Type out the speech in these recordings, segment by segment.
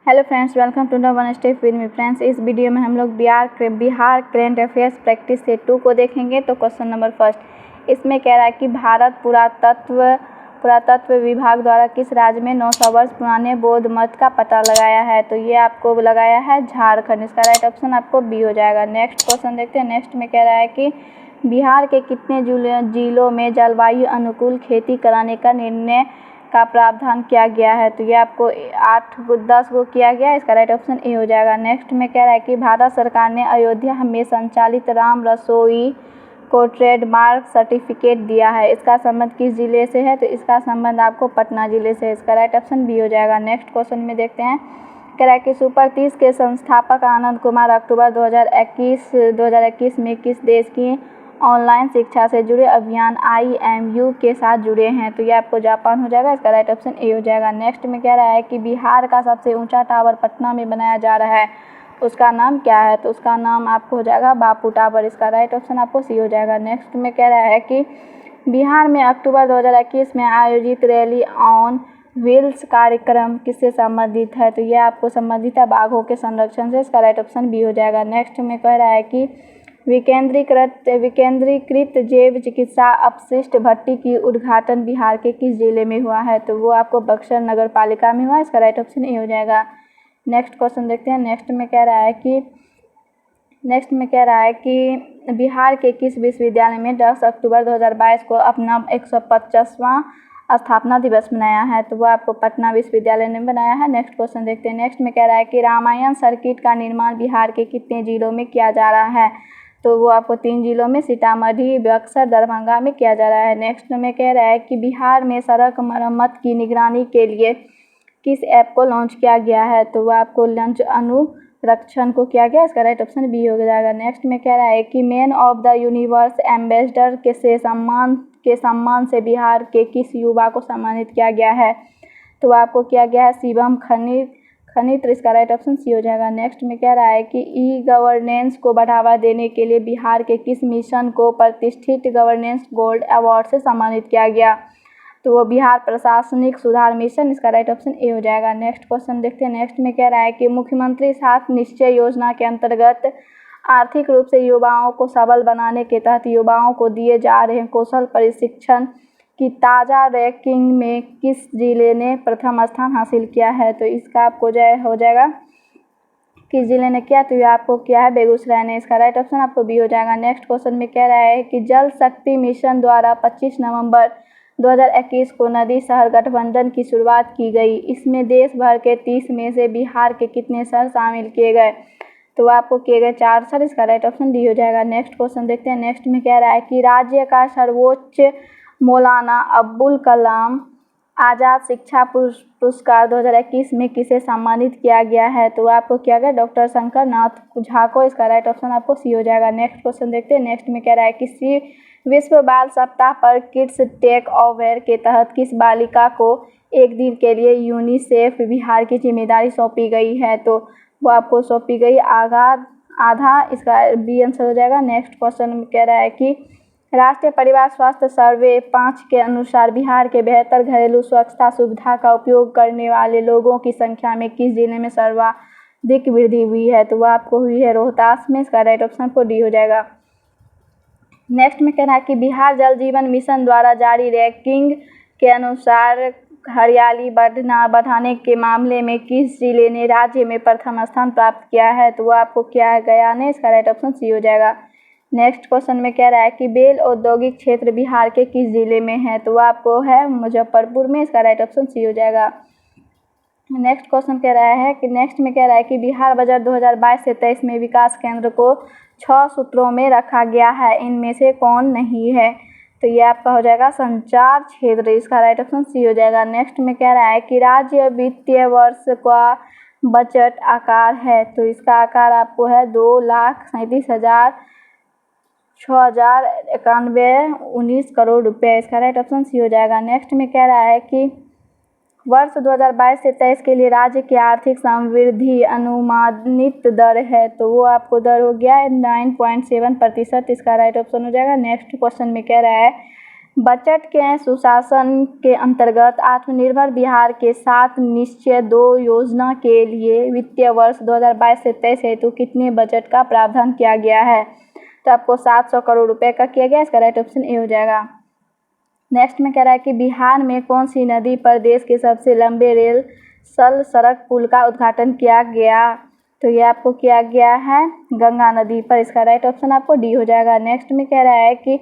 Hello friends, welcome to the one step with me. Friends, इस video में हम लोग Bihar current affairs practice set 2 को देखेंगे। तो क्वेश्चन नंबर फर्स्ट, इसमें कह रहा है कि भारत पुरातत्व विभाग द्वारा किस राज्य में 900 वर्ष पुराने बौद्ध मठ का पता लगाया है। तो ये आपको लगाया है झारखंड। इसका राइट ऑप्शन आपको बी हो जाएगा। नेक्स्ट क्वेश्चन देखते हैं। नेक्स्ट में कह रहा है कि बिहार के कितने जिलों में जलवायु अनुकूल खेती कराने का निर्णय का प्रावधान किया गया है। तो ये आपको 10 को किया गया। इसका राइट ऑप्शन ए हो जाएगा। नेक्स्ट में कह रहा है कि भारत सरकार ने अयोध्या में संचालित राम रसोई को ट्रेडमार्क सर्टिफिकेट दिया है। इसका संबंध किस जिले से है। तो इसका संबंध आपको पटना जिले से है। इसका राइट ऑप्शन बी हो जाएगा। नेक्स्ट क्वेश्चन में देखते हैं। कह रहा है कि सुपर 30 के संस्थापक आनंद कुमार अक्टूबर 2021 में किस देश की ऑनलाइन शिक्षा से जुड़े अभियान IMU के साथ जुड़े हैं। तो ये आपको जापान हो जाएगा। इसका राइट ऑप्शन ए हो जाएगा। नेक्स्ट में कह रहा है कि बिहार का सबसे ऊंचा टावर पटना में बनाया जा रहा है, उसका नाम क्या है। तो उसका नाम आपको हो जाएगा बापू टावर। इसका राइट ऑप्शन आपको सी हो जाएगा। नेक्स्ट में कह रहा है कि बिहार में अक्टूबर 2021 में आयोजित रैली ऑन व्हील्स कार्यक्रम किससे संबंधित है। तो यह आपको संबंधित है बाघों के संरक्षण से। इसका राइट ऑप्शन बी हो जाएगा। नेक्स्ट में कह रहा है कि विकेंद्रीकृत जैव चिकित्सा अपशिष्ट भट्टी की उद्घाटन बिहार के किस जिले में हुआ है। तो वो आपको बक्सर नगर पालिका में हुआ। इसका राइट ऑप्शन ए हो जाएगा। नेक्स्ट क्वेश्चन देखते हैं। नेक्स्ट में कह रहा है कि बिहार के किस विश्वविद्यालय में 10 अक्टूबर 2022 को अपना 150वां स्थापना दिवस मनाया है। तो वो आपको पटना विश्वविद्यालय ने बनाया है। नेक्स्ट क्वेश्चन देखते हैं। नेक्स्ट में कह रहा है कि रामायण सर्किट का निर्माण बिहार के कितने जिलों में किया जा रहा है। तो वो आपको 3 जिलों में सीतामढ़ी, बक्सर, दरभंगा में किया जा रहा है। नेक्स्ट में कह रहा है कि बिहार में सड़क मरम्मत की निगरानी के लिए किस ऐप को लॉन्च किया गया है। तो वो आपको लंच अनुरक्षण को किया गया। इसका राइट ऑप्शन बी हो जाएगा। नेक्स्ट में कह रहा है कि man of the universe ambassador के सम्मान से बिहार के किस युवा को सम्मानित किया गया है। तो आपको किया गया है शिवम खनित्र। इसका राइट ऑप्शन सी हो जाएगा। नेक्स्ट में कह रहा है कि गवर्नेंस को बढ़ावा देने के लिए बिहार के किस मिशन को प्रतिष्ठित गवर्नेंस गोल्ड अवार्ड से सम्मानित किया गया। तो वो बिहार प्रशासनिक सुधार मिशन। इसका राइट ऑप्शन ए हो जाएगा। नेक्स्ट क्वेश्चन देखते हैं। नेक्स्ट में कह रहा है कि मुख्यमंत्री सात निश्चय योजना के अंतर्गत आर्थिक रूप से युवाओं को सबल बनाने के तहत युवाओं को दिए जा रहे कौशल प्रशिक्षण की ताज़ा रैंकिंग में किस जिले ने प्रथम स्थान हासिल किया है। तो इसका आपको हो जाएगा किस जिले ने किया। तो ये आपको किया है बेगूसराय ने। इसका राइट ऑप्शन आपको बी हो जाएगा। नेक्स्ट क्वेश्चन में कह रहा है कि जल शक्ति मिशन द्वारा 25 नवंबर 2021 को नदी शहर गठबंधन की शुरुआत की गई। इसमें देश भर के 30 में से बिहार के कितने शहर शामिल किए गए। तो आपको किए गए 4 शहर। इसका राइट ऑप्शन डी हो जाएगा। नेक्स्ट क्वेश्चन देखते हैं। नेक्स्ट में कह रहा है कि राज्य का सर्वोच्च मौलाना अब्बुल कलाम आज़ाद शिक्षा पुरस्कार 2021 में किसे सम्मानित किया गया है। तो आपको किया गया डॉक्टर शंकर नाथ झा को। इसका राइट ऑप्शन आपको सी हो जाएगा। नेक्स्ट क्वेश्चन देखते हैं। नेक्स्ट में कह रहा है कि विश्व बाल सप्ताह पर किड्स टेक ओवर के तहत किस बालिका को एक दिन के लिए यूनिसेफ बिहार की जिम्मेदारी सौंपी गई है। तो वो आपको सौंपी गई आधा। इसका बी आंसर हो जाएगा। नेक्स्ट क्वेश्चन में कह रहा है कि राष्ट्रीय परिवार स्वास्थ्य सर्वे 5 के अनुसार बिहार के बेहतर घरेलू स्वच्छता सुविधा का उपयोग करने वाले लोगों की संख्या में किस जिले में सर्वाधिक वृद्धि हुई है। तो वह आपको हुई है रोहतास में। इसका राइट ऑप्शन को डी हो जाएगा। नेक्स्ट में कह रहा है कि बिहार जल जीवन मिशन द्वारा जारी रैंकिंग के अनुसार हरियाली बढ़ाने के मामले में किस जिले ने राज्य में प्रथम स्थान प्राप्त किया है। तो वह आपको किया गया ने। इसका राइट ऑप्शन सी हो जाएगा। नेक्स्ट क्वेश्चन में कह रहा है कि बेल औद्योगिक क्षेत्र बिहार के किस जिले में है। तो वह आपको है मुजफ्फरपुर में। इसका राइट ऑप्शन सी हो जाएगा। नेक्स्ट क्वेश्चन कह रहा है कि नेक्स्ट में कह रहा है कि बिहार बजट 2022 से 23 में विकास केंद्र को 6 सूत्रों में रखा गया है, इनमें से कौन नहीं है। तो ये आपका हो जाएगा संचार क्षेत्र। इसका राइट ऑप्शन सी हो जाएगा। नेक्स्ट में कह रहा है कि राज्य वित्तीय वर्ष का बजट आकार है। तो इसका आकार आपको है 2,37,691 करोड़ रुपये। इसका राइट ऑप्शन सी हो जाएगा। नेक्स्ट में कह रहा है कि वर्ष 2022 से 23 के लिए राज्य की आर्थिक समृद्धि अनुमानित दर है। तो वो आपको दर हो गया है 9.7%। इसका राइट ऑप्शन हो जाएगा। नेक्स्ट क्वेश्चन में कह रहा है बजट के सुशासन के अंतर्गत आत्मनिर्भर बिहार के 7 निश्चय 2 योजना के लिए वित्तीय वर्ष 2022 से 23 हेतु कितने बजट का प्रावधान किया गया है? तो आपको 700 करोड़ रुपए का किया गया। इसका राइट ऑप्शन ए हो जाएगा। नेक्स्ट में कह रहा है कि बिहार में कौन सी नदी पर देश के सबसे लंबे रेल सड़क पुल का उद्घाटन किया गया? तो ये आपको किया गया है गंगा नदी पर। इसका राइट ऑप्शन आपको डी हो जाएगा। नेक्स्ट में कह रहा है कि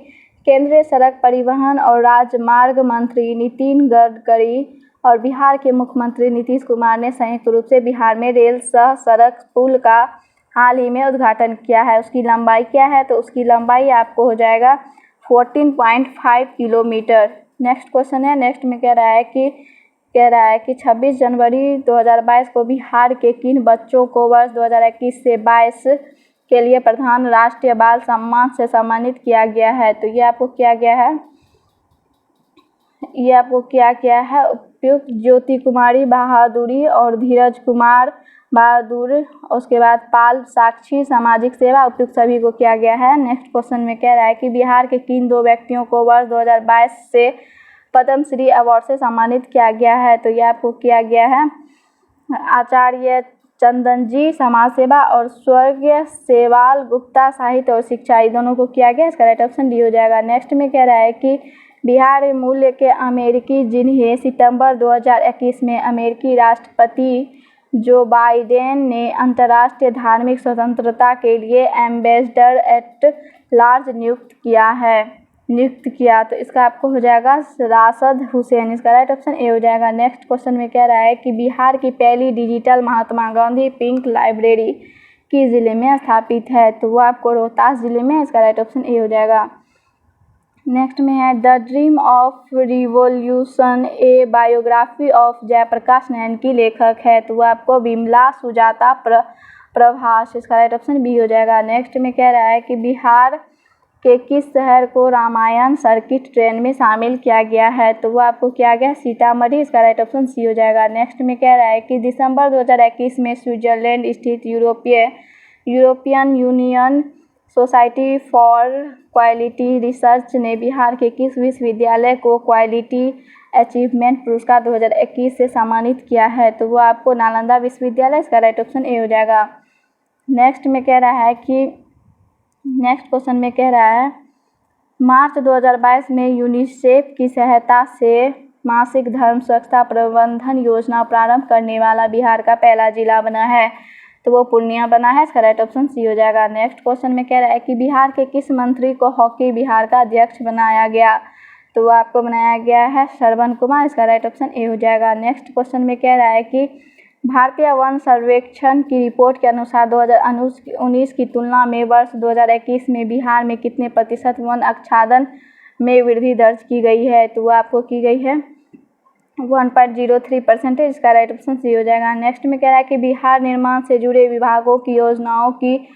केंद्रीय सड़क परिवहन और राजमार्ग मंत्री नितिन गडकरी और बिहार के मुख्यमंत्री नीतीश कुमार ने संयुक्त रूप से बिहार में रेल सह सड़क पुल का हाल ही में उद्घाटन किया है। उसकी लंबाई क्या है? तो उसकी लंबाई आपको हो जाएगा 14.5 किलोमीटर। नेक्स्ट क्वेश्चन है। नेक्स्ट में कह रहा है कि 26 जनवरी 2022 को बिहार के किन बच्चों को वर्ष 2021 से 22 के लिए प्रधान राष्ट्रीय बाल सम्मान से सम्मानित किया गया है? तो ये आपको किया गया है उपयुक्त ज्योति कुमारी बहादुरी और धीरज कुमार बहादुर। उसके बाद पाल साक्षी सामाजिक सेवा उपयुक्त सभी को किया गया है। नेक्स्ट क्वेश्चन में कह रहा है कि बिहार के किन 2 व्यक्तियों को वर्ष 2022 से पद्मश्री अवार्ड से सम्मानित किया गया है? तो यह आपको किया गया है आचार्य चंदन जी समाज सेवा और स्वर्गीय सेवाल गुप्ता साहित्य और शिक्षा, ये दोनों को किया गया। इसका राइट ऑप्शन डी हो जाएगा। नेक्स्ट में कह रहा है कि बिहार मूल्य के अमेरिकी जिन्हें सितंबर 2021 में अमेरिकी राष्ट्रपति जो बाइडेन ने अंतर्राष्ट्रीय धार्मिक स्वतंत्रता के लिए एम्बेसडर एट लार्ज नियुक्त किया। तो इसका आपको हो जाएगा राशद हुसैन। इसका राइट ऑप्शन ए हो जाएगा। नेक्स्ट क्वेश्चन में कह रहा है कि बिहार की पहली digital Mahatma Gandhi pink library किस जिले में स्थापित है? तो वो आपको रोहतास जिले में। इसका राइट ऑप्शन ए हो जाएगा। नेक्स्ट में है the dream of revolution a biography of Jayaprakash Narayan की लेखक है? तो वो आपको बिमला सुजाता प्रभास। इसका राइट ऑप्शन बी हो जाएगा। नेक्स्ट में कह रहा है कि बिहार के किस शहर को रामायण सर्किट ट्रेन में शामिल किया गया है? तो वो आपको किया गया सीतामढ़ी। इसका राइट ऑप्शन सी हो जाएगा। नेक्स्ट में कह रहा है कि दिसंबर 2021 में स्विट्जरलैंड स्थित European union society for quality research ने बिहार के किस विश्वविद्यालय को क्वालिटी अचीवमेंट पुरस्कार 2021 से सम्मानित किया है? तो वो आपको नालंदा विश्वविद्यालय। इसका राइट ऑप्शन ए हो जाएगा। नेक्स्ट क्वेश्चन में कह रहा है मार्च 2022 में यूनिसेफ की सहायता से मासिक धर्म स्वच्छता प्रबंधन योजना प्रारंभ करने वाला बिहार का पहला जिला बना है? तो वो पूर्णिया बना है। इसका राइट ऑप्शन सी हो जाएगा। नेक्स्ट क्वेश्चन में कह रहा है कि बिहार के किस मंत्री को हॉकी बिहार का अध्यक्ष बनाया गया? तो वो आपको बनाया गया है श्रवण कुमार। इसका राइट ऑप्शन ए हो जाएगा। नेक्स्ट क्वेश्चन में कह रहा है कि भारतीय वन सर्वेक्षण की रिपोर्ट के अनुसार 2019 की तुलना में वर्ष 2021 में बिहार में कितने प्रतिशत वन आच्छादन में वृद्धि दर्ज की गई है? तो वो आपको की गई है 1.03%। इसका राइट ऑप्शन सी हो जाएगा। नेक्स्ट में कह रहा है कि बिहार निर्माण से जुड़े विभागों की योजनाओं की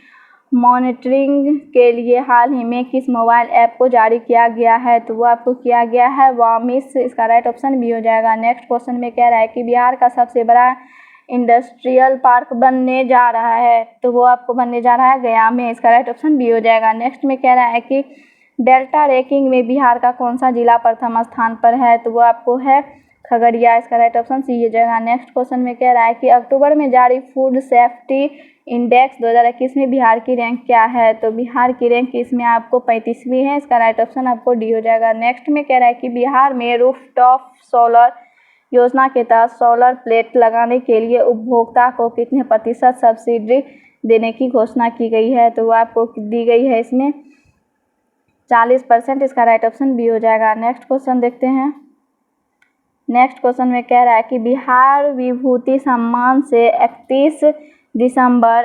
मॉनिटरिंग के लिए हाल ही में किस मोबाइल ऐप को जारी किया गया है? तो वो आपको किया गया है वामिस। इसका राइट ऑप्शन बी हो जाएगा। नेक्स्ट क्वेश्चन में कह रहा है कि बिहार का सबसे बड़ा इंडस्ट्रियल पार्क बनने जा रहा है? तो वो आपको बनने जा रहा है गया में। इसका राइट ऑप्शन बी हो जाएगा। नेक्स्ट में कह रहा है कि डेल्टा रैंकिंग में बिहार का कौन सा जिला प्रथम स्थान पर है? तो वो आपको है खगड़िया। इसका राइट ऑप्शन सी हो जाएगा। नेक्स्ट क्वेश्चन में कह रहा है कि अक्टूबर में जारी फूड सेफ्टी इंडेक्स 2021 में बिहार की रैंक क्या है? तो बिहार की रैंक इसमें आपको 35वीं है। इसका राइट ऑप्शन आपको डी हो जाएगा। नेक्स्ट में कह रहा है कि बिहार में रूफटॉप सोलर योजना के तहत सोलर प्लेट लगाने के लिए उपभोक्ता को कितने प्रतिशत सब्सिडी देने की घोषणा की गई है? तो वो आपको दी गई है इसमें 40%। इसका राइट ऑप्शन बी हो जाएगा। नेक्स्ट क्वेश्चन देखते हैं। नेक्स्ट क्वेश्चन में कह रहा है कि बिहार विभूति सम्मान से 31 दिसंबर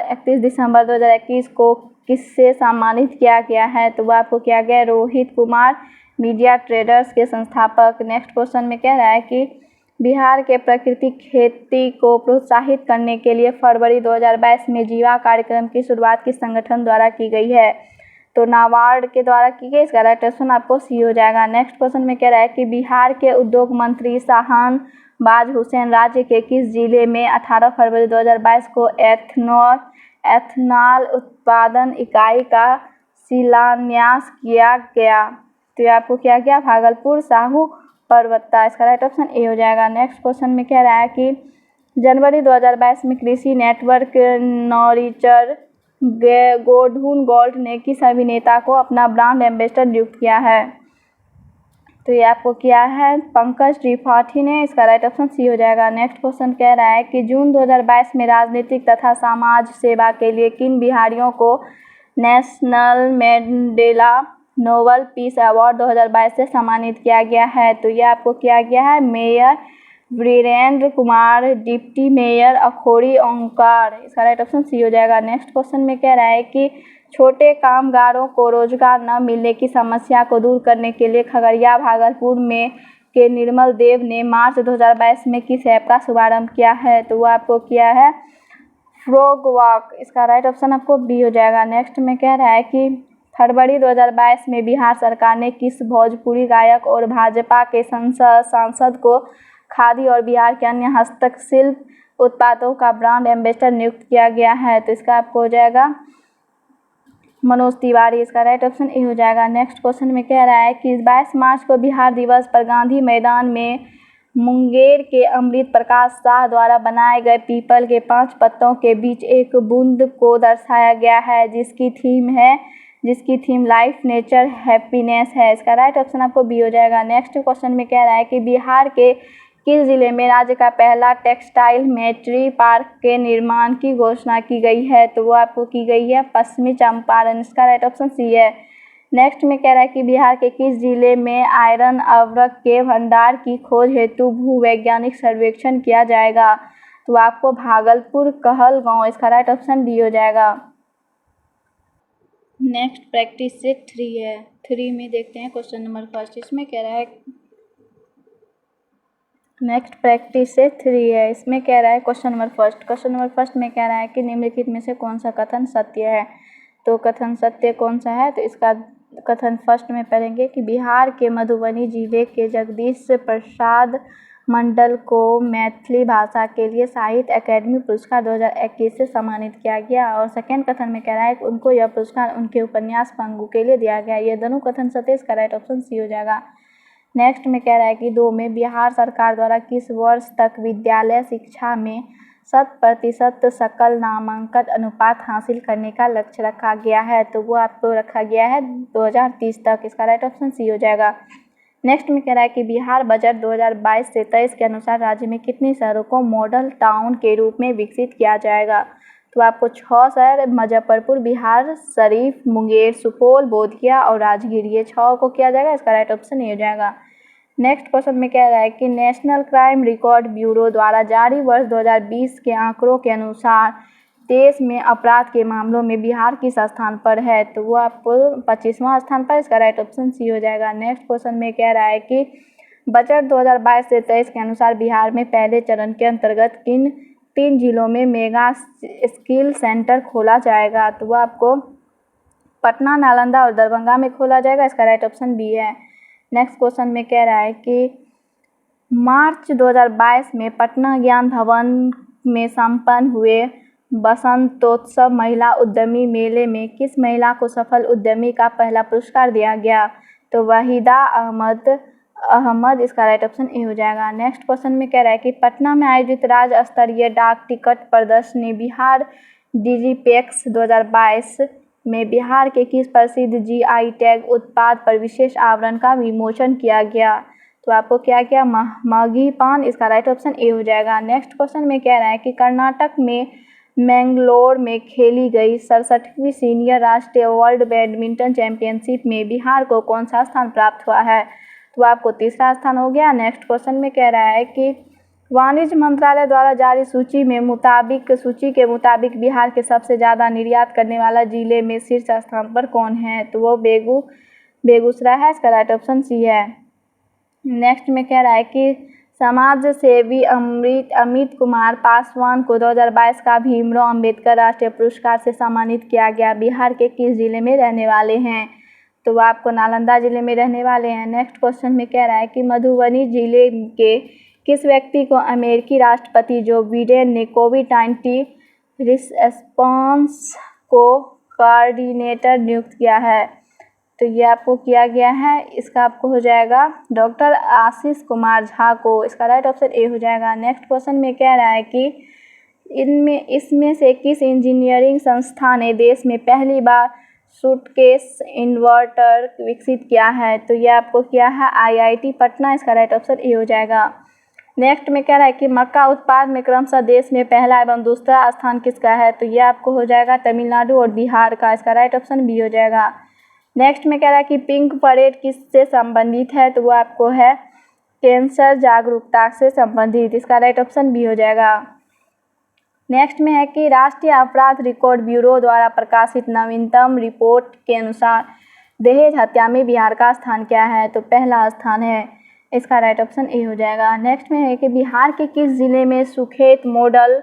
2021 को किससे सम्मानित किया गया है? तो वो आपको किया गया रोहित कुमार मीडिया ट्रेडर्स के संस्थापक। नेक्स्ट क्वेश्चन में कह रहा है कि बिहार के प्राकृतिक खेती को प्रोत्साहित करने के लिए फरवरी 2022 में जीवा कार्यक्रम की शुरुआत किस संगठन द्वारा की गई है? तो नाबार्ड के द्वारा की गई। इसका राइट ऑप्शन आपको सी हो जाएगा। नेक्स्ट क्वेश्चन में कह रहा है कि बिहार के उद्योग मंत्री शाहनवाज हुसैन राज्य के किस जिले में 18 फरवरी 2022 को एथनॉल उत्पादन इकाई का शिलान्यास किया गया? तो ये आपको क्या किया, भागलपुर साहू पर्वता, इसका राइट ऑप्शन ए हो जाएगा। नेक्स्ट क्वेश्चन में कह रहा है कि जनवरी 2022 में कृषि नेटवर्क नौरिचर गोढून गोल्ड ने किस अभिनेता को अपना ब्रांड एम्बेसडर नियुक्त किया है? तो ये आपको किया है पंकज त्रिपाठी ने, इसका राइट ऑप्शन सी हो जाएगा। नेक्स्ट क्वेश्चन कह रहा है कि जून 2022 में राजनीतिक तथा समाज सेवा के लिए किन बिहारियों को national Mandela Nobel peace award 2022 से सम्मानित किया गया है? तो ये आपको किया गया है mayor Virendra Kumar, deputy mayor Akhori Onkar, इसका राइट ऑप्शन सी हो जाएगा। नेक्स्ट क्वेश्चन में कह रहा है कि छोटे कामगारों को रोजगार न मिलने की समस्या को दूर करने के लिए खगड़िया भागलपुर में के निर्मल देव ने मार्च 2022 में किस ऐप का शुभारंभ किया है? तो वो आपको किया है फ्रॉग वॉक, इसका राइट ऑप्शन आपको बी हो जाएगा। नेक्स्ट में कह रहा है कि फरवरी 2022 में बिहार सरकार ने किस भोजपुरी गायक और भाजपा के सांसद को खादी और बिहार के अन्य हस्तशिल्प उत्पादों का ब्रांड एम्बेसडर नियुक्त किया गया है? तो इसका आपको हो जाएगा मनोज तिवारी, इसका राइट ऑप्शन ए हो जाएगा। नेक्स्ट क्वेश्चन में कह रहा है कि 22 मार्च को बिहार दिवस पर गांधी मैदान में मुंगेर के अमृत प्रकाश शाह द्वारा बनाए गए पीपल के 5 पत्तों के बीच एक बूंद को दर्शाया गया है, जिसकी थीम लाइफ नेचर हैप्पीनेस है। इसका राइट ऑप्शन आपको बी हो जाएगा। नेक्स्ट क्वेश्चन में कह रहा है कि बिहार के किस जिले में राज्य का पहला टेक्सटाइल मैट्री पार्क के निर्माण की घोषणा की गई है? तो वो आपको की गई है पश्चिमी चंपारण, इसका राइट ऑप्शन सी है। नेक्स्ट में कह रहा है कि बिहार के किस जिले में आयरन अवरक के भंडार की खोज हेतु भूवैज्ञानिक सर्वेक्षण किया जाएगा? तो आपको भागलपुर कहलगांव, इसका राइट ऑप्शन डी हो जाएगा। नेक्स्ट प्रैक्टिस सेट 3 है। 3 में देखते हैं क्वेश्चन नंबर फर्स्ट, इसमें कह रहा है नेक्स्ट प्रैक्टिस से 3 है, इसमें कह रहा है क्वेश्चन नंबर फर्स्ट में कह रहा है कि निम्नलिखित में से कौन सा कथन सत्य है? तो कथन सत्य कौन सा है? तो इसका कथन फर्स्ट में पढ़ेंगे कि बिहार के मधुबनी जिले के जगदीश प्रसाद मंडल को मैथिली भाषा के लिए साहित्य अकादमी पुरस्कार 2021 से सम्मानित किया गया। और सेकेंड कथन में कह रहा है कि उनको यह पुरस्कार उनके उपन्यास पंगु के लिए दिया गया। ये दोनों कथन सत्य, इसका राइट ऑप्शन सी हो जाएगा। नेक्स्ट में कह रहा है कि 2 में बिहार सरकार द्वारा किस वर्ष तक विद्यालय शिक्षा में 100% सकल नामांकन अनुपात हासिल करने का लक्ष्य रखा गया है? तो वो आपको रखा गया है 2030 तक, इसका राइट ऑप्शन सी हो जाएगा। नेक्स्ट में कह रहा है कि बिहार बजट 2022 से 23 के अनुसार राज्य में कितने शहरों को मॉडल टाउन के रूप में विकसित किया जाएगा? तो आपको 6 शहर मुजफ्फरपुर, बिहार शरीफ, मुंगेर, सुपौल, बोधगया और राजगीर, ये 6 को किया जाएगा, इसका राइट ऑप्शन ये हो जाएगा। नेक्स्ट क्वेश्चन में कह रहा है कि नेशनल क्राइम रिकॉर्ड ब्यूरो द्वारा जारी वर्ष 2020 के आंकड़ों के अनुसार देश में अपराध के मामलों में बिहार किस स्थान पर है? तो वो आपको 25वां स्थान पर, इसका राइट ऑप्शन सी हो जाएगा। नेक्स्ट क्वेश्चन में कह रहा है कि बजट 2022 से 23 के अनुसार बिहार में पहले चरण के अंतर्गत किन 3 जिलों में मेगा स्किल सेंटर खोला जाएगा? तो वो आपको पटना, नालंदा और दरभंगा में खोला जाएगा, इसका राइट ऑप्शन बी है। नेक्स्ट क्वेश्चन में कह रहा है कि मार्च 2022 में पटना ज्ञान भवन में संपन्न हुए बसंतोत्सव महिला उद्यमी मेले में किस महिला को सफल उद्यमी का पहला पुरस्कार दिया गया? तो वहीदा अहमद, इसका राइट ऑप्शन ए हो जाएगा। नेक्स्ट क्वेश्चन में कह रहा है कि पटना में आयोजित राज्य स्तरीय डाक टिकट प्रदर्शनी बिहार डिजिपेक्स 2022 में बिहार के किस प्रसिद्ध GI टैग उत्पाद पर विशेष आवरण का विमोचन किया गया? तो आपको क्या किया, मगही पान, इसका राइट ऑप्शन ए हो जाएगा। नेक्स्ट क्वेश्चन में कह रहा है कि कर्नाटक में मैंगलोर में खेली गई 67वीं सीनियर राष्ट्रीय वर्ल्ड बैडमिंटन चैंपियनशिप में बिहार को कौन सा स्थान प्राप्त हुआ है? तो आपको 3रा स्थान हो गया। नेक्स्ट क्वेश्चन में कह रहा है कि वाणिज्य मंत्रालय द्वारा जारी सूची के मुताबिक बिहार के सबसे ज़्यादा निर्यात करने वाला जिले में शीर्ष स्थान पर कौन है? तो वो बेगूसराय है, इसका राइट ऑप्शन सी है। नेक्स्ट में कह रहा है कि समाज सेवी अमित कुमार पासवान को 2022 का भीमराव अंबेडकर राष्ट्रीय पुरस्कार से सम्मानित किया गया। बिहार के किस जिले में रहने वाले हैं? तो वो आपको नालंदा जिले में रहने वाले हैं। नेक्स्ट क्वेश्चन में कह रहा है कि मधुबनी जिले के किस व्यक्ति को अमेरिकी राष्ट्रपति जो बिडेन ने कोविड-19 रिस्पॉन्स को कोऑर्डिनेटर नियुक्त किया है? तो ये आपको किया गया है, इसका आपको हो जाएगा डॉक्टर आशीष कुमार झा को, इसका राइट ऑप्शन ए हो जाएगा। नेक्स्ट क्वेश्चन में कह रहा है कि इसमें से किस इंजीनियरिंग संस्था ने देश में पहली बार सूटकेस इन्वर्टर विकसित किया है? तो ये आपको किया है IIT पटना, इसका राइट ऑप्शन ए हो जाएगा। नेक्स्ट में कह रहा है कि मक्का उत्पाद में क्रमशः देश में पहला एवं दूसरा स्थान किसका है? तो ये आपको हो जाएगा तमिलनाडु और बिहार का, इसका राइट ऑप्शन बी हो जाएगा। नेक्स्ट में कह रहा है कि पिंक परेड किससे संबंधित है? तो वो आपको है कैंसर जागरूकता से संबंधित, इसका राइट ऑप्शन बी हो जाएगा। नेक्स्ट में है कि राष्ट्रीय अपराध रिकॉर्ड ब्यूरो द्वारा प्रकाशित नवीनतम रिपोर्ट के अनुसार दहेज हत्या में बिहार का स्थान क्या है? तो पहला स्थान है, इसका राइट ऑप्शन ए हो जाएगा। नेक्स्ट में है कि बिहार के किस जिले में सुखेत मॉडल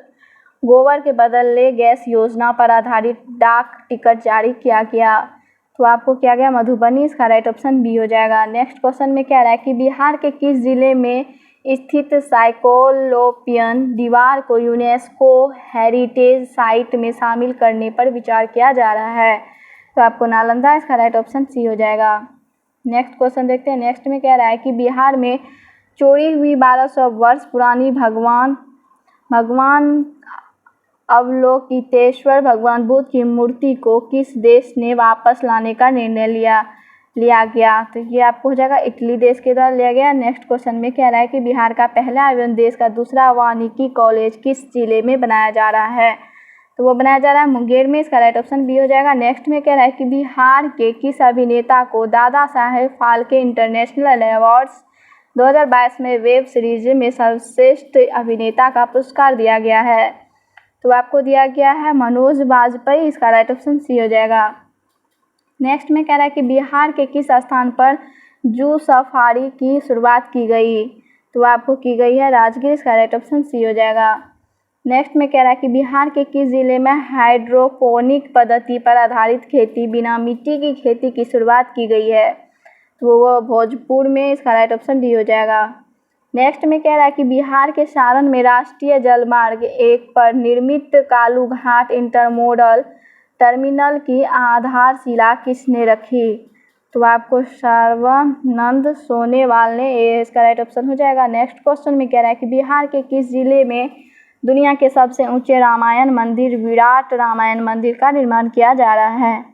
गोबर के बदले गैस योजना पर आधारित डाक टिकट जारी किया गया? तो आपको किया गया मधुबनी, इसका राइट ऑप्शन बी हो जाएगा। नेक्स्ट क्वेश्चन में कह रहा है कि बिहार के किस जिले में स्थित साइक्लोपियन दीवार को यूनेस्को हेरिटेज साइट में शामिल करने पर विचार किया जा रहा है? तो आपको नालंदा, इसका राइट ऑप्शन सी हो जाएगा। नेक्स्ट क्वेश्चन देखते हैं। नेक्स्ट में कह रहा है कि बिहार में चोरी हुई 1200 वर्ष पुरानी भगवान अवलोकितेश्वर भगवान बुद्ध की मूर्ति को किस देश ने वापस लाने का निर्णय लिया गया? तो ये आपको हो जाएगा इटली देश के द्वारा लिया गया। नेक्स्ट क्वेश्चन में कह रहा है कि बिहार का पहला एवं देश का दूसरा वानिकी कॉलेज किस जिले में बनाया जा रहा है? तो वो बनाया जा रहा है मुंगेर में, इसका राइट ऑप्शन बी हो जाएगा। नेक्स्ट में कह रहा है कि बिहार के किस अभिनेता को दादा साहेब फाल्के इंटरनेशनल अवार्ड्स 2022 में वेब सीरीज में सर्वश्रेष्ठ अभिनेता का पुरस्कार दिया गया है? तो आपको दिया गया है मनोज बाजपेयी, इसका राइट ऑप्शन सी हो जाएगा। नेक्स्ट में कह रहा है कि बिहार के किस स्थान पर जू सफारी की शुरुआत की गई? तो आपको की गई है राजगीर, इसका राइट ऑप्शन सी हो जाएगा। नेक्स्ट में कह रहा है कि बिहार के किस जिले में हाइड्रोपोनिक पद्धति पर आधारित खेती बिना मिट्टी की खेती की शुरुआत की गई है? तो वो भोजपुर में, इसका राइट ऑप्शन डी हो जाएगा। नेक्स्ट में कह रहा है कि बिहार के सारण में राष्ट्रीय जलमार्ग 1 पर निर्मित कालू घाट इंटरमोडल टर्मिनल की आधारशिला किसने रखी? तो आपको सर्वानंद सोनेवाल ने, ये इसका राइट ऑप्शन हो जाएगा। नेक्स्ट क्वेश्चन में कह रहा है कि बिहार के किस जिले में दुनिया के सबसे ऊंचे रामायण मंदिर विराट रामायण मंदिर का निर्माण किया जा रहा है?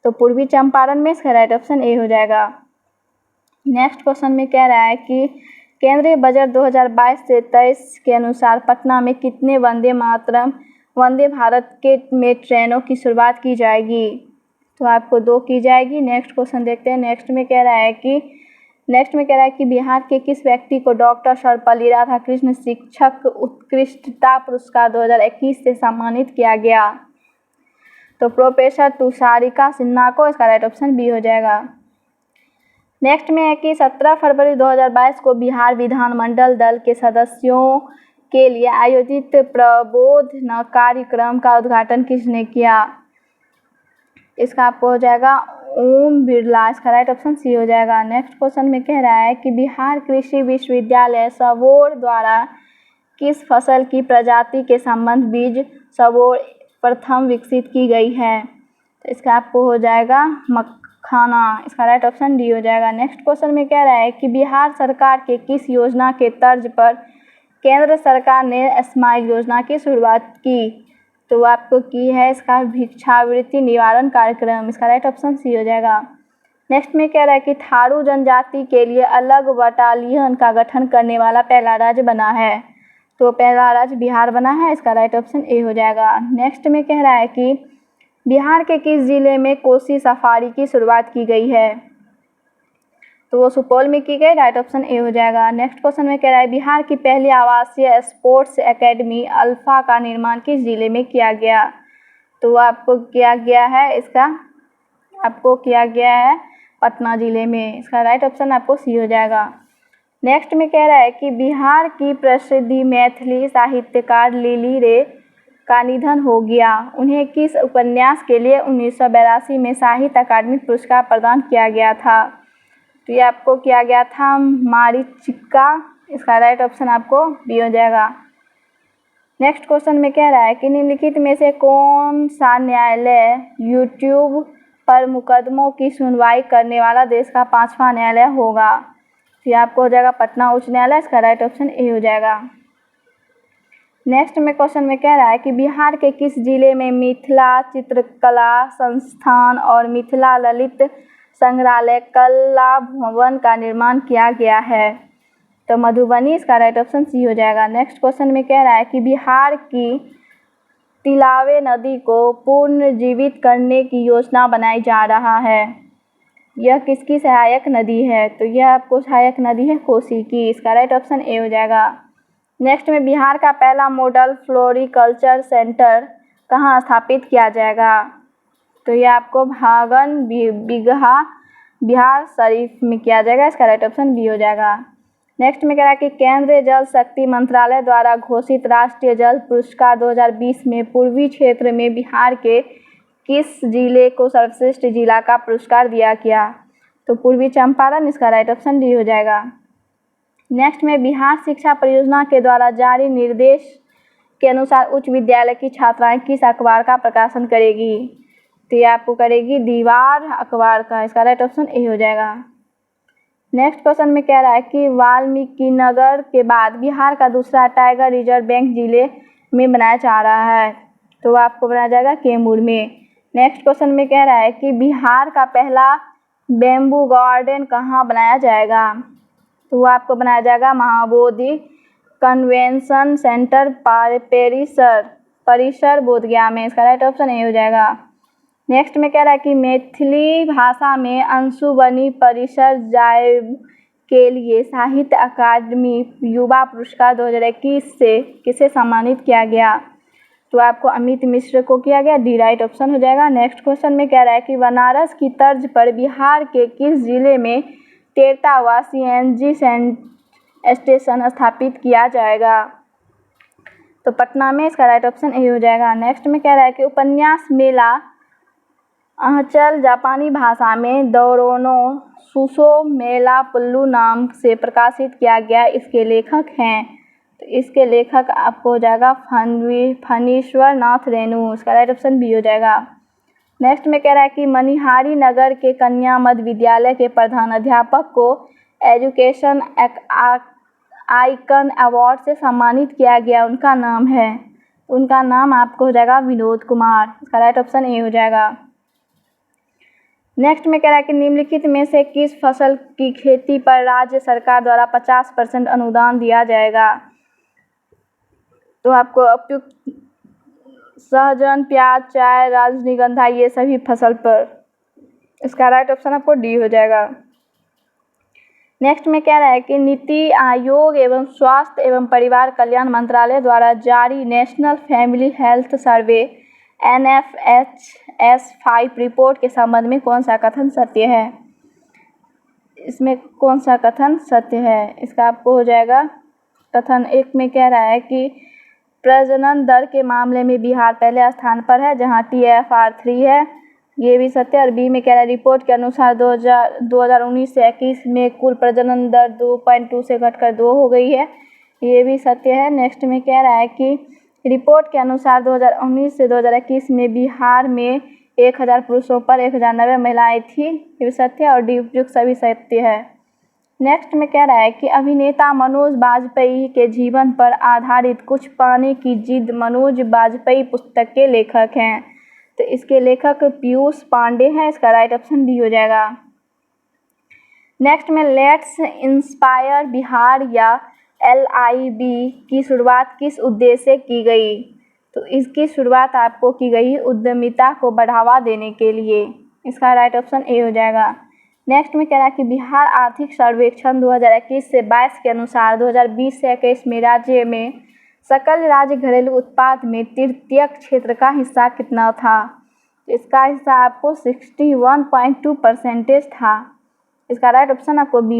तो पूर्वी चंपारण में, इसका राइट ऑप्शन ए हो जाएगा। नेक्स्ट क्वेश्चन में कह रहा है कि केंद्रीय बजट 2022 से 23 के अनुसार पटना में कितने वंदे भारत के में ट्रेनों की शुरुआत की जाएगी? तो आपको 2 की जाएगी। नेक्स्ट क्वेश्चन देखते हैं। नेक्स्ट में कह रहा है कि बिहार के किस व्यक्ति को डॉक्टर सर्वपल्ली राधाकृष्णन शिक्षक उत्कृष्टता पुरस्कार 2021 से सम्मानित किया गया? तो प्रोफेसर तुषारिका सिन्हा को, इसका राइट ऑप्शन बी हो जाएगा। नेक्स्ट में है कि 17 फरवरी 2022 को बिहार विधानमंडल दल के सदस्यों के लिए आयोजित प्रबोधन कार्यक्रम का उद्घाटन किसने किया? इसका आपको हो जाएगा ओम बिरला, इसका राइट ऑप्शन सी हो जाएगा। नेक्स्ट क्वेश्चन में कह रहा है कि बिहार कृषि विश्वविद्यालय सबौर द्वारा किस फसल की प्रजाति के संबंध बीज सबौर प्रथम विकसित की गई है? तो इसका आपको हो जाएगा मखाना, इसका राइट ऑप्शन डी हो जाएगा। नेक्स्ट क्वेश्चन में कह रहा है कि बिहार सरकार के किस योजना के तर्ज पर केंद्र सरकार ने स्माइल योजना की शुरुआत की? तो आपको की है इसका भिक्षावृत्ति निवारण कार्यक्रम, इसका राइट ऑप्शन सी हो जाएगा। नेक्स्ट में कह रहा है कि थारू जनजाति के लिए अलग बटालियन का गठन करने वाला पहला राज्य बना है? तो पहला राज्य बिहार बना है, इसका राइट ऑप्शन ए हो जाएगा। नेक्स्ट में कह रहा है कि बिहार के किस जिले में कोसी सफारी की शुरुआत की गई है? तो वो सुपौल में की गई, राइट ऑप्शन ए हो जाएगा। नेक्स्ट क्वेश्चन में कह रहा है बिहार की पहली आवासीय स्पोर्ट्स एकेडमी अल्फा का निर्माण किस जिले में किया गया? तो आपको किया गया है, इसका आपको किया गया है पटना जिले में, इसका राइट ऑप्शन आपको सी हो जाएगा। नेक्स्ट में कह रहा है कि बिहार की प्रसिद्ध मैथिली साहित्यकार लिली रे का निधन हो गया, उन्हें किस उपन्यास के लिए 1982 में साहित्य अकादमी पुरस्कार प्रदान किया गया था? तो ये आपको किया गया था मारीचिका, इसका राइट ऑप्शन आपको बी हो जाएगा। नेक्स्ट क्वेश्चन में कह रहा है कि निम्नलिखित में से कौन सा न्यायालय यूट्यूब पर मुकदमों की सुनवाई करने वाला देश का 5वां न्यायालय होगा। तो ये आपको हो जाएगा पटना उच्च न्यायालय। इसका राइट ऑप्शन ए हो जाएगा। नेक्स्ट में क्वेश्चन में कह रहा है कि बिहार के किस जिले में मिथिला चित्रकला संस्थान और मिथिला ललित संग्रहालय कला भवन का निर्माण किया गया है? तो मधुबनी। इसका राइट ऑप्शन सी हो जाएगा। नेक्स्ट क्वेश्चन में कह रहा है कि बिहार की तिलावे नदी को पुनर्जीवित करने की योजना बनाई जा रहा है। यह किसकी सहायक नदी है? तो यह आपको सहायक नदी है कोसी की। इसका राइट ऑप्शन ए हो जाएगा। नेक्स्ट में बिहार का पहला मॉडल फ्लोरिकल्चर सेंटर कहाँ स्थापित किया जाएगा? तो यह आपको भागन बिगहा बिहार शरीफ में किया जाएगा। इसका राइट ऑप्शन बी हो जाएगा। नेक्स्ट में कह रहा है कि केंद्रीय जल शक्ति मंत्रालय द्वारा घोषित राष्ट्रीय जल पुरस्कार 2020 में पूर्वी क्षेत्र में बिहार के किस जिले को सर्वश्रेष्ठ जिला का पुरस्कार दिया गया? तो पूर्वी चंपारण। इसका राइट ऑप्शन डी हो जाएगा। नेक्स्ट में बिहार शिक्षा परियोजना के द्वारा जारी निर्देश के अनुसार उच्च विद्यालय की छात्राएं किस अखबार का प्रकाशन करेगी? तो ये आपको करेगी दीवार अखबार का। इसका राइट ऑप्शन ए हो जाएगा। नेक्स्ट क्वेश्चन में कह रहा है कि वाल्मीकि नगर के बाद बिहार का दूसरा टाइगर रिजर्व बैंक जिले में बनाया जा रहा है। तो आपको बनाया जाएगा कैमूर में। नेक्स्ट क्वेश्चन में कह रहा है कि बिहार का पहला बैम्बू गार्डन कहाँ बनाया जाएगा? तो वो आपको बनाया जाएगा महाबोधि कन्वेंशन सेंटर परिसर बोधगया में। इसका राइट ऑप्शन ए हो जाएगा। नेक्स्ट में कह रहा है कि मैथिली भाषा में अंशुबनी परिसर जायब के लिए साहित्य अकादमी युवा पुरस्कार 2021 से किसे सम्मानित किया गया? तो आपको अमित मिश्र को किया गया। डी राइट ऑप्शन हो जाएगा। नेक्स्ट क्वेश्चन में कह रहा है कि बनारस की तर्ज पर बिहार के किस जिले में 13वां CNG स्टेशन स्थापित किया जाएगा? तो पटना में। इसका राइट ऑप्शन ए हो जाएगा। नेक्स्ट में कह रहा है कि उपन्यास मेला अंचल जापानी भाषा में दौरोनो सुसो मेला पुल्लू नाम से प्रकाशित किया गया। इसके लेखक हैं? तो इसके लेखक आपको हो जाएगा फणीश्वर नाथ रेणु। इसका राइट ऑप्शन बी हो जाएगा। नेक्स्ट में कह रहा है कि मनिहारी नगर के कन्या मध्य विद्यालय के प्रधान अध्यापक को एजुकेशन आइकन अवार्ड से सम्मानित किया गया। उनका नाम है? उनका नाम आपको हो जाएगा विनोद कुमार। इसका राइट ऑप्शन ए हो जाएगा। नेक्स्ट में कह रहा है कि निम्नलिखित में से किस फसल की खेती पर राज्य सरकार द्वारा 50% अनुदान दिया जाएगा? तो आपको उपयुक्त सहजन, प्याज, चाय, रजनीगंधा ये सभी फसल पर। इसका राइट ऑप्शन आपको डी हो जाएगा। नेक्स्ट में कह रहा है कि नीति आयोग एवं स्वास्थ्य एवं परिवार कल्याण मंत्रालय द्वारा जारी national family health survey NFHS 5 report के संबंध में कौन सा कथन सत्य है? इसमें कौन सा कथन सत्य है? इसका आपको हो जाएगा कथन एक में कह रहा है कि प्रजनन दर के मामले में बिहार पहले स्थान पर है जहां TFR 3 है। ये भी सत्य। और बी में कह रहा है रिपोर्ट के अनुसार 2019 से 21 में कुल प्रजनन दर 2.2 से घटकर 2 हो गई है। ये भी सत्य है। नेक्स्ट में कह रहा है कि रिपोर्ट के अनुसार 2019 से 2021 में बिहार में 1000 पुरुषों पर 1090 महिलाएं थी। ये भी सत्य है। और डी उपयुक्त सभी सत्य है। नेक्स्ट में कह रहा है कि अभिनेता मनोज बाजपेयी के जीवन पर आधारित कुछ पाने की जिद मनोज बाजपेयी पुस्तक के लेखक हैं। तो इसके लेखक पीयूष पांडे हैं। इसका राइट ऑप्शन डी हो जाएगा। नेक्स्ट में लेट्स इंस्पायर बिहार या LIB की शुरुआत किस उद्देश्य से की गई? तो इसकी शुरुआत आपको की गई उद्यमिता को बढ़ावा देने के लिए। इसका राइट ऑप्शन ए हो जाएगा। नेक्स्ट में कह रहा है कि बिहार आर्थिक सर्वेक्षण 2021 से 22 के अनुसार 2020 से 21 में राज्य में सकल राज्य घरेलू उत्पाद में तृतीयक क्षेत्र का हिस्सा कितना था? इसका हिस्सा आपको 61.2% था। इसका राइट ऑप्शन आपको बी